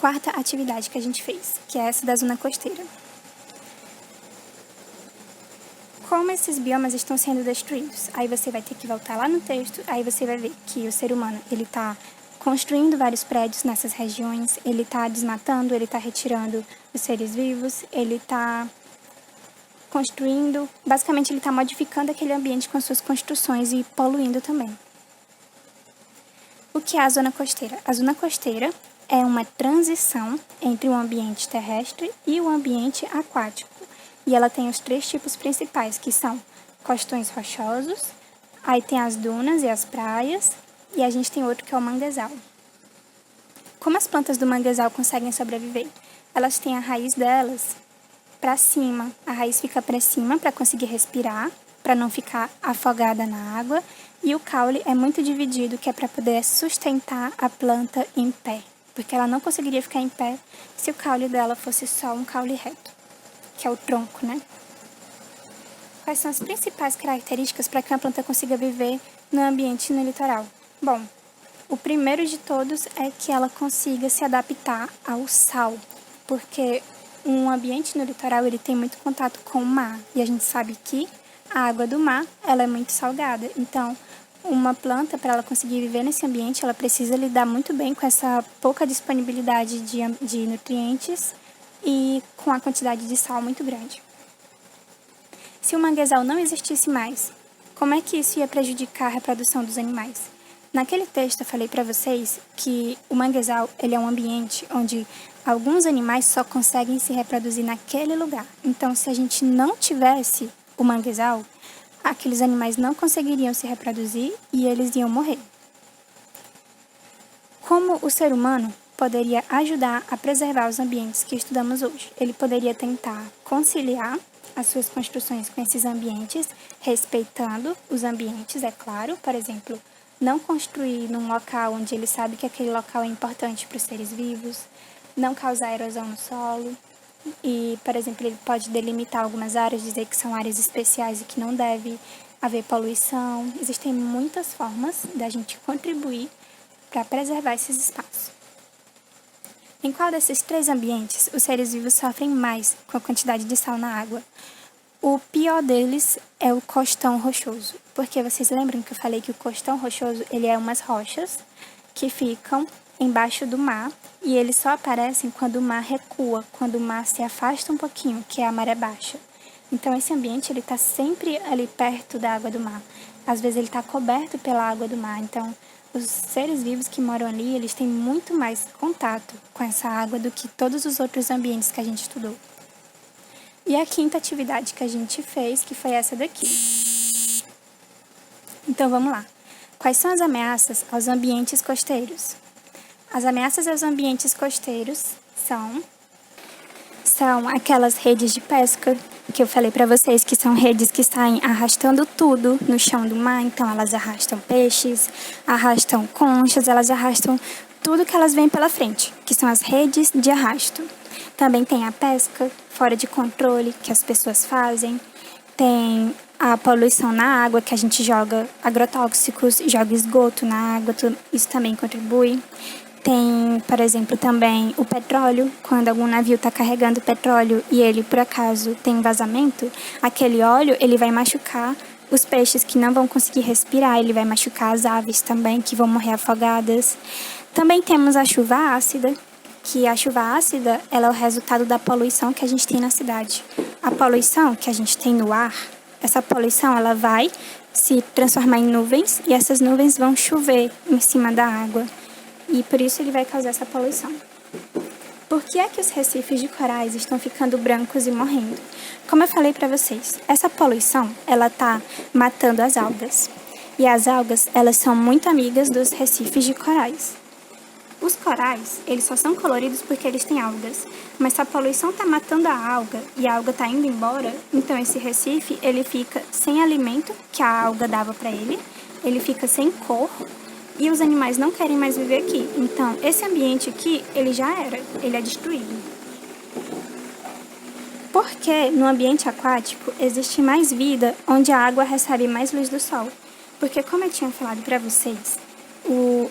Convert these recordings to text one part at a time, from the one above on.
quarta atividade que a gente fez, que é essa da zona costeira. Como esses biomas estão sendo destruídos? Aí você vai ter que voltar lá no texto, aí você vai ver que o ser humano, ele está construindo vários prédios nessas regiões, ele está desmatando, ele está retirando os seres vivos, ele está construindo, basicamente ele está modificando aquele ambiente com as suas construções e poluindo também. O que é a zona costeira? A zona costeira é uma transição entre o ambiente terrestre e o ambiente aquático. E ela tem os 3 tipos principais, que são costões rochosos, aí tem as dunas e as praias, e a gente tem outro que é o manguezal. Como as plantas do manguezal conseguem sobreviver? Elas têm a raiz delas para cima, a raiz fica para cima para conseguir respirar, para não ficar afogada na água, e o caule é muito dividido, que é para poder sustentar a planta em pé, porque ela não conseguiria ficar em pé se o caule dela fosse só um caule reto, que é o tronco, né? Quais são as principais características para que uma planta consiga viver no ambiente no litoral? Bom, o primeiro de todos é que ela consiga se adaptar ao sal, porque um ambiente no litoral ele tem muito contato com o mar, e a gente sabe que a água do mar ela é muito salgada, então uma planta, para ela conseguir viver nesse ambiente, ela precisa lidar muito bem com essa pouca disponibilidade de nutrientes e com a quantidade de sal muito grande. Se o manguezal não existisse mais, como é que isso ia prejudicar a reprodução dos animais? Naquele texto eu falei para vocês que o manguezal ele é um ambiente onde alguns animais só conseguem se reproduzir naquele lugar. Então, se a gente não tivesse o manguezal, aqueles animais não conseguiriam se reproduzir e eles iam morrer. Como o ser humano poderia ajudar a preservar os ambientes que estudamos hoje? Ele poderia tentar conciliar as suas construções com esses ambientes, respeitando os ambientes, é claro. Por exemplo, não construir num local onde ele sabe que aquele local é importante para os seres vivos, não causar erosão no solo. E, por exemplo, ele pode delimitar algumas áreas, dizer que são áreas especiais e que não deve haver poluição. Existem muitas formas da gente contribuir para preservar esses espaços. Em qual desses 3 ambientes os seres vivos sofrem mais com a quantidade de sal na água? O pior deles é o costão rochoso, porque vocês lembram que eu falei que o costão rochoso ele é umas rochas que ficam embaixo do mar e eles só aparecem quando o mar recua, quando o mar se afasta um pouquinho, que é a maré baixa. Então esse ambiente ele está sempre ali perto da água do mar. Às vezes ele está coberto pela água do mar, então os seres vivos que moram ali, eles têm muito mais contato com essa água do que todos os outros ambientes que a gente estudou. E a quinta atividade que a gente fez, que foi essa daqui. Então vamos lá. Quais são as ameaças aos ambientes costeiros? As ameaças aos ambientes costeiros são aquelas redes de pesca que eu falei para vocês, que são redes que saem arrastando tudo no chão do mar. Então elas arrastam peixes, arrastam conchas, elas arrastam tudo que elas veem pela frente, que são as redes de arrasto. Também tem a pesca fora de controle que as pessoas fazem, tem a poluição na água, que a gente joga agrotóxicos, joga esgoto na água, isso também contribui. Tem, por exemplo, também o petróleo, quando algum navio está carregando petróleo e ele, por acaso, tem vazamento, aquele óleo ele vai machucar os peixes que não vão conseguir respirar, ele vai machucar as aves também, que vão morrer afogadas. Também temos a chuva ácida, que a chuva ácida ela é o resultado da poluição que a gente tem na cidade. A poluição que a gente tem no ar, essa poluição ela vai se transformar em nuvens e essas nuvens vão chover em cima da água. E por isso ele vai causar essa poluição. Por que é que os recifes de corais estão ficando brancos e morrendo? Como eu falei para vocês, essa poluição ela está matando as algas. E as algas elas são muito amigas dos recifes de corais. Os corais eles só são coloridos porque eles têm algas. Mas se a poluição está matando a alga e a alga está indo embora, então esse recife ele fica sem alimento que a alga dava para ele fica sem cor. E os animais não querem mais viver aqui. Então, esse ambiente aqui, ele já era, ele é destruído. Porque no ambiente aquático existe mais vida onde a água recebe mais luz do sol. Porque, como eu tinha falado para vocês,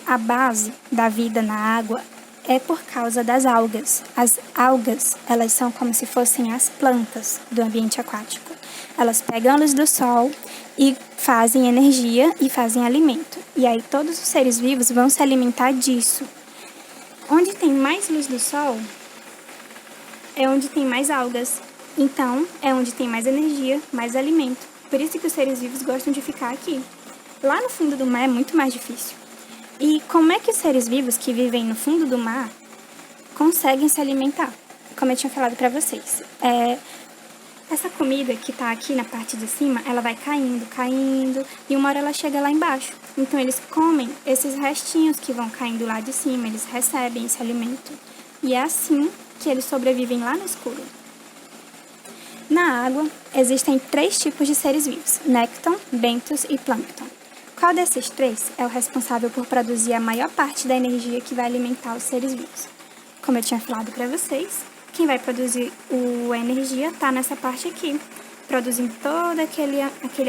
a base da vida na água é por causa das algas. As algas, elas são como se fossem as plantas do ambiente aquático. Elas pegam a luz do sol e fazem energia e fazem alimento. E aí todos os seres vivos vão se alimentar disso. Onde tem mais luz do sol é onde tem mais algas. Então, é onde tem mais energia, mais alimento. Por isso que os seres vivos gostam de ficar aqui. Lá no fundo do mar é muito mais difícil. E como é que os seres vivos que vivem no fundo do mar conseguem se alimentar? Como eu tinha falado para vocês, essa comida que está aqui na parte de cima, ela vai caindo, e uma hora ela chega lá embaixo. Então eles comem esses restinhos que vão caindo lá de cima, eles recebem esse alimento. E é assim que eles sobrevivem lá no escuro. Na água, existem 3 tipos de seres vivos: nécton, bentos e plâncton. Qual desses 3 é o responsável por produzir a maior parte da energia que vai alimentar os seres vivos? Como eu tinha falado para vocês, quem vai produzir a energia está nessa parte aqui, produzindo todo aquele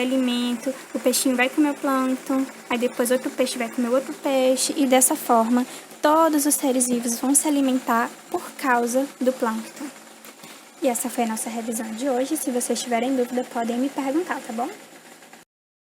alimento. O peixinho vai comer o plâncton, aí depois outro peixe vai comer outro peixe, e dessa forma todos os seres vivos vão se alimentar por causa do plâncton. E essa foi a nossa revisão de hoje. Se vocês tiverem dúvida, podem me perguntar, tá bom?